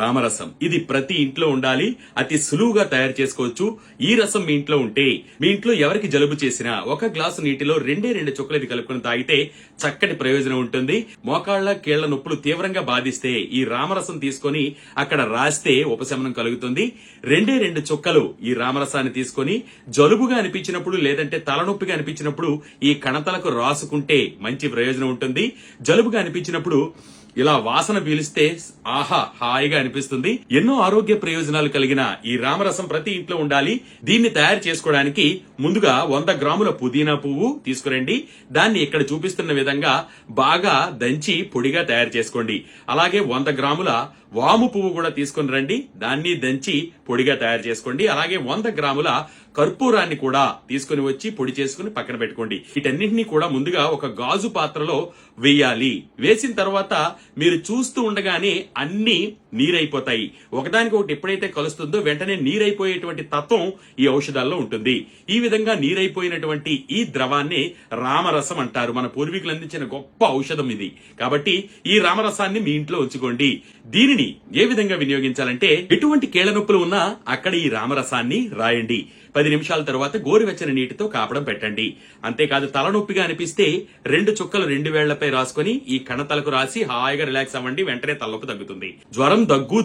రామరసం ఇది ప్రతి ఇంట్లో ఉండాలి. అతి సులువుగా తయారు చేసుకోవచ్చు. ఈ రసం మీ ఇంట్లో ఉంటే మీ ఇంట్లో ఎవరికి జలుబు చేసినా ఒక గ్లాసు నీటిలో 2 చుక్కలు ఇది కలుపుకొని తాగితే చక్కటి ప్రయోజనం ఉంటుంది. మోకాళ్ల కీళ్ల నొప్పులు తీవ్రంగా బాధిస్తే ఈ రామరసం తీసుకొని అక్కడ రాస్తే ఉపశమనం కలుగుతుంది. 2 చుక్కలు ఈ రామరసాన్ని తీసుకొని జలుబుగా అనిపించినప్పుడు లేదంటే తలనొప్పిగా అనిపించినప్పుడు ఈ కణతలకు రాసుకుంటే మంచి ప్రయోజనం ఉంటుంది. జలుబుగా అనిపించినప్పుడు ఇలా వాసన పీలిస్తే ఆహా హాయిగా అనిపిస్తుంది. ఎన్నో ఆరోగ్య ప్రయోజనాలు కలిగిన ఈ రామరసం ప్రతి ఇంట్లో ఉండాలి. దీన్ని తయారు చేసుకోవడానికి ముందుగా 100 గ్రాముల పుదీనా పువ్వు తీసుకురండి. దాన్ని ఇక్కడ చూపిస్తున్న విధంగా బాగా దంచి పొడిగా తయారు చేసుకోండి. అలాగే 100 గ్రాముల వాము పువ్వు కూడా తీసుకుని రండి. దాన్ని దంచి పొడిగా తయారు చేసుకోండి. అలాగే 100 గ్రాముల కర్పూరాన్ని కూడా తీసుకుని వచ్చి పొడి చేసుకుని పక్కన పెట్టుకోండి. వీటన్నింటినీ కూడా ముందుగా ఒక గాజు పాత్రలో వేయాలి. వేసిన తర్వాత మీరు చూస్తూ ఉండగానే అన్ని నీరైపోతాయి. ఒకదానికొకటి ఎప్పుడైతే కలుస్తుందో వెంటనే నీరైపోయేటువంటి తత్వం ఈ ఔషధాల్లో ఉంటుంది. ఈ విధంగా నీరైపోయినటువంటి ఈ ద్రవాన్ని రామరసం అంటారు. మన పూర్వీకులు అందించిన గొప్ప ఔషధం ఇది. కాబట్టి ఈ రామరసాన్ని మీ ఇంట్లో ఉంచుకోండి. దీనిని ఏ విధంగా వినియోగించాలంటే ఎటువంటి కీళ్ల నొప్పులు ఉన్నా అక్కడ ఈ రామరసాన్ని రాయండి. 10 నిమిషాల తర్వాత గోరువెచ్చని నీటితో కాపడం పెట్టండి. అంతేకాదు తలనొప్పిగా అనిపిస్తే 2 చుక్కలు 2 వేళ్లపై రాసుకొని ఈ కణతలకు రాసి హాయిగా రిలాక్స్ అవ్వండి. వెంటనే తలనొప్పి తగ్గుతుంది. జ్వరం, దగ్గు